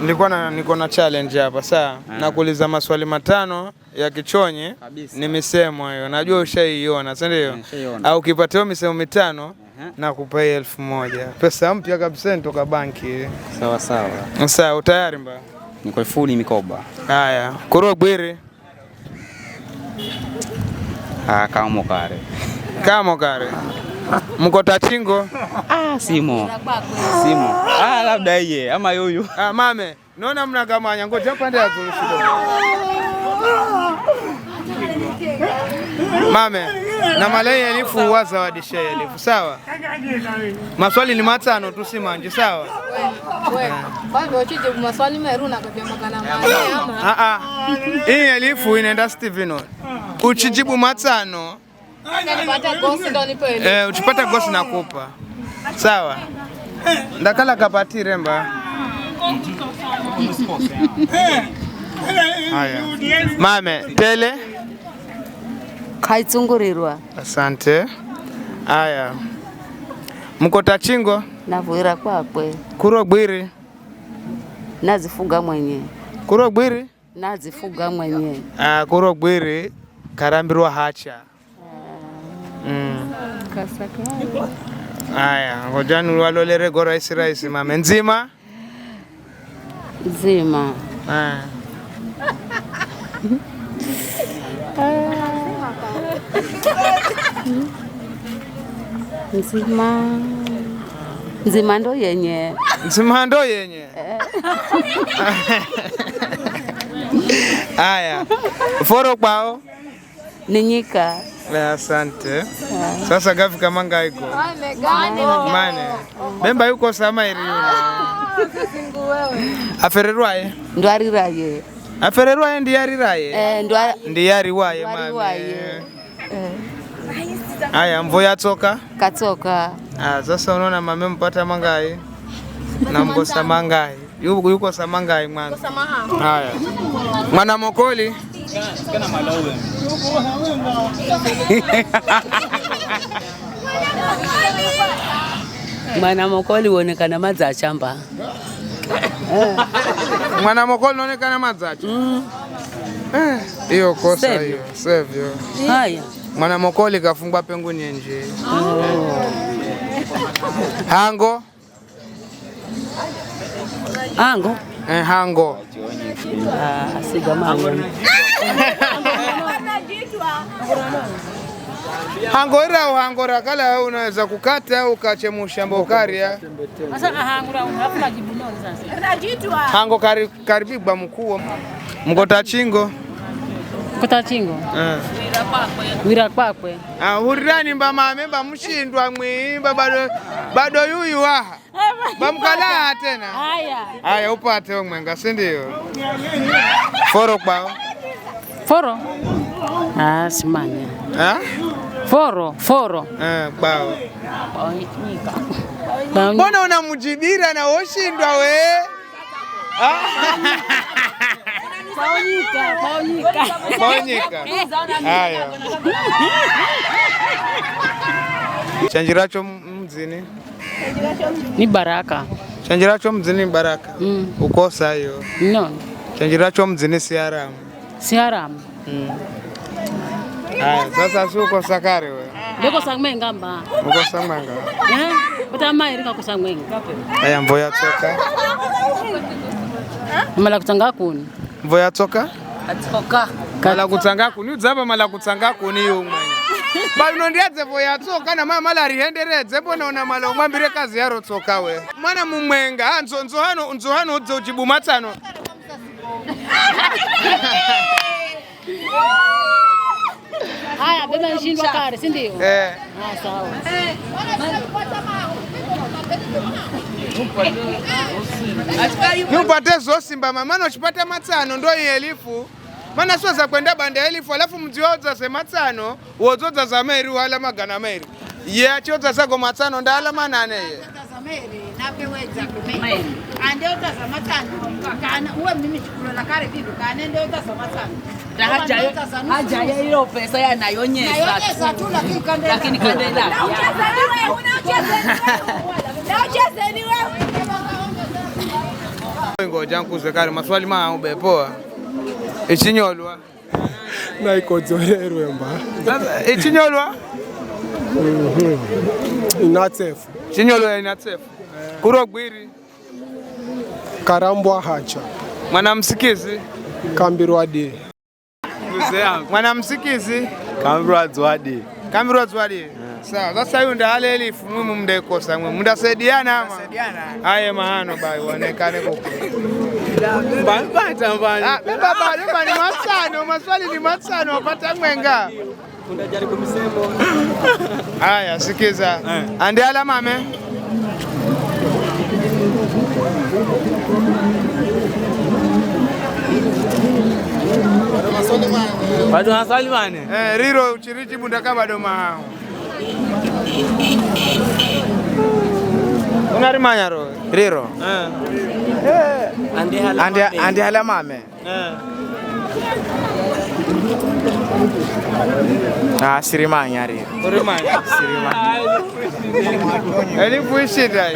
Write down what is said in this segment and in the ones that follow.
niko na challenge hapa saa. Nakuuliza maswali 5 ya kichonye ni misemo hiyo. Najua ushaiona, si ndio? Au ukipata misemo 5 nakupa 1000. Pesa mpya kabisa kutoka banki. Sawa sawa. Sawa, tayari mba? Niko full mikoba. Haya, Kurogwiri. Kamo kare. Kamo kare. Mkotachingo. Simo. Labda yeye ama yoyo. Mame, naona mnagamanya, ngoja pande ya Zulu kidogo. Mame, na malai elifu wazawadishe elifu, sawa? Maswali ni 5 tu simanje, sawa? Bado uchije maswali meruna kwa magana mane ama. Hii elifu inaenda Steven. Uchijibu 5. Nipata gosi ndo nipe elifu. Uchipata gosi nakupa. Sawa? Ndakala kapati remba. Haya. Mame, tele Kaitsungurirwa. Asante. Haya. Mkotachingo. Navuira kwakwe. Kurogwiri. Nazifuga mwenye. Kurogwiri. Nazifuga mwenye. Kurogwiri karambirwa hacha. Kasaka. Haya, ngoja niwalolere go raisi mame. Nzima. Nzima. Nzima ndo yenye. Nzima ndo yenye. Haya. Foro kwao. Ninyika. Asante. Sasa gafi kama ngaiko. Mane. Bemba yuko sama iri Singu wewe. Afererwaye. Ndwariraye. Afererwaye ndiyariraye. Ndiyariwaye mame. Haya, mvoya toka? Katoka. Sasa unaona mame mpata mangai. Na mkosa mangai. Yuko samangai mwana. Haya. Mwana mokoli. Kana malawe. Mwana mokoli uonekana madzachamba. Mwana mokoli uonekana madzacha. Hiyo kosa hiyo. Save. Haya. Mwana mokoli kafungwa pengu nyenje. Hango. Hango. Hango. Sigamani. Hangora kala unaweza kukata au ukachemusha mbokaria. Sasa hangura unafuna jibu nini sasa? Unajitwa. Hango karibibwa mkuu. Mkotachingo. Mkotachingo. Wira kwakwe. Hurirani mba mamemba mshindwa mwimba bado yuyu aha. Bamkala tena. Haya upate omwenga, si ndio? Foro kwao. Foro? Simanya. Foro. Kwao. Mbona unamjibira na woshindwa we? Baonyika. Haya. Chanjiracho mzini? Ni Baraka. Chanjiracho mzini Baraka? Ukosa hiyo? No. Chanjiracho mzini si haramu? Si haramu. Haya, sasa si uko sakari we? Ndiko sangmenga mba. Uko sangmenga? Bata irika kusangmenga. Haya, mvoya toka? Mala kutanga kuni. Mvoya toka? Atoka. Mala kutanga kuni, udzaba mala kutanga kuni yumwe. Bano ndiadze voya toka na mama la rihendereze bona una mala umwambire kazi yaro toka we. Mwana mumwenga, nzohano udze ujibu 5. Haya, beba nishindwa kare, si ndio? Sawa. Nupate zosi mba maana uchipata 5 ndo elifu. Maana sio za kwenda banda elifu alafu mzioza se 5 wozoza za meri wala magana meri. Choza sago 5 ndala manane ye. Meri napeweza kumeri. Ande utaza 5 kana uwe mimi chukula la kare bibi kana ande utaza 5. Haja ya hiyo pesa yanayonyesha tu lakini kandela. Unacheza ni wewe. ngoja nkuze kare maswali ma ubepoa. Ichinyolwa. Na ikodzorerwe mba. Sasa ichinyolwa? Inatsefu. Chinyolwa inatsefu. Kurogwiri. Karambwa hacha. Mwanamsikizi. Kambirwa de. Mwanamsikizi. Kambirwa zwadi. Kambirwa zwadi. Sawa, sasa huyu ndale elifu mwimu mndekosa mwimu. Mndasaidiana ama? Aye mahano bai wanekane kuku. Mbapata mbani. Baba ni masano, maswali ni masano wapata mwenga. Unajaribu msemo. Haya, sikiza. Andiala mame. Bado maswali mane. Riro uchirichi bundaka bado mahao. Unarimanya ro? Riro. Andi hala mame. Sirimanya Riro. Urimanya? Sirimanya. Elifu ishida.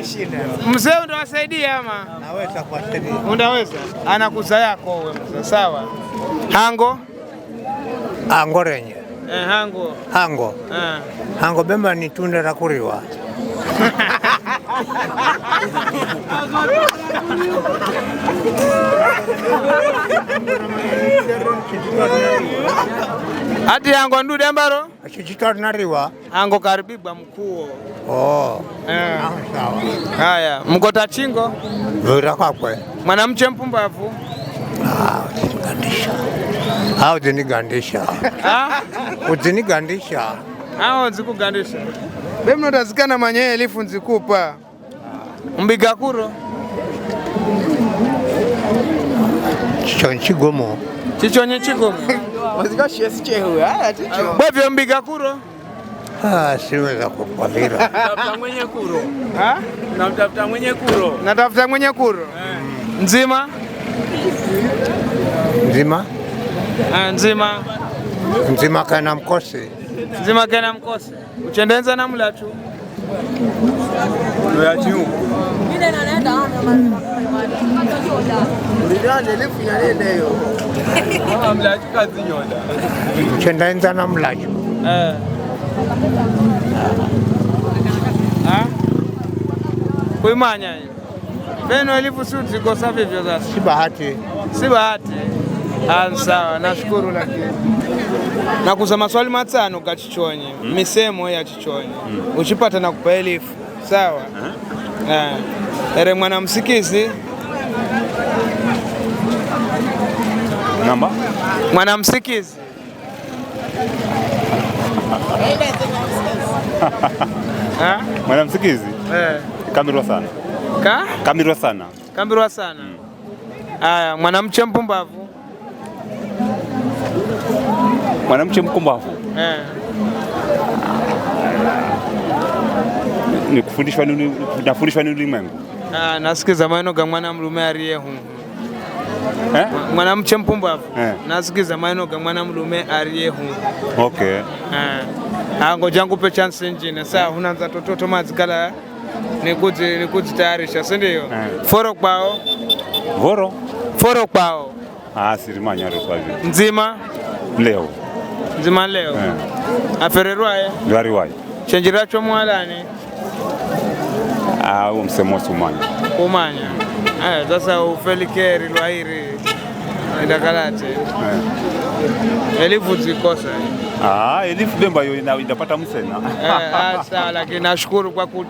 Shida. Mzee undawasaidia ama? Naweza kuwasaidia. Undaweza? Anakuza yako wewe mzee, sawa? Hango? Angorenye. Hango. Hango. Hango bemba ni tunda la kuriwa. Ati hango ndude ambaro? Chichitori nariwa. Hango karibibwa mkuo. Sawa. Haya, mkota chingo? Vura kwakwe. Mwanamche mpumbavu? Uzinigandisha. Uzinigandisha. Uzinigandisha. Nzikugandisha. Bemno tazikana manye elifu nzikupa. Mbiga kuro? Chichonchi gomo. Chichonye chigomo? Wazika shiesi chehu. Ticho. Bwevyo mbiga kuro? Siweza kukwalira. Natafuta mwenye kuro. Natafuta mwenye kuro. Natafuta mwenye kuro? Nzima? Nzima? Nzima. Nzima kana mkose. Nzima kana mkose. Uchendenza na mlatu? Ndoya chiu. Ndani elifu inalenda hiyo. Mlatu kazi nyoda. Uchendenza na mlatu. Kuimanya hiyo. Beno elifu suti kosa vivyo sasa. Si bahati. Si bahati. Sawa, nashukuru lakini. Nakuza maswali matano kachichonye. Misemo ya chichonye. Uchipata na kupa elifu. Sawa? Ere mwanamsikizi. Namba? Mwanamsikizi. Mwanamsikizi? Kamirwa sana. Kamirwa sana. Kamirwa sana. Haya, mwanamche mpumbavu. Mwanamche mpumbavu. Ni kufundishwa nini, nafundishwa nini ulimwengu? Nasikiza maneno ga mwanamlume aliyehu. Mwanamche mpumbavu. Nasikiza maneno ga mwanamlume aliyehu. Okay. Ngoja ngupe chance nyingine. Sawa, unaanza tototo mazikala nikuti tayarisha, si ndio? Foro kwao. Voro? Foro kwao. Sirimanya ro swaje. Nzima? Leo. Nzima leo. Afererwaye? Ndwariwaye. Chenjiracho mwalani? Msemo umanya. Umanya. Sasa ufelikeri lwairi. Ndakalate. Elifu zikosa. Elifu bemba yo inapata msena. Sawa, lakini nashukuru kwa kuja.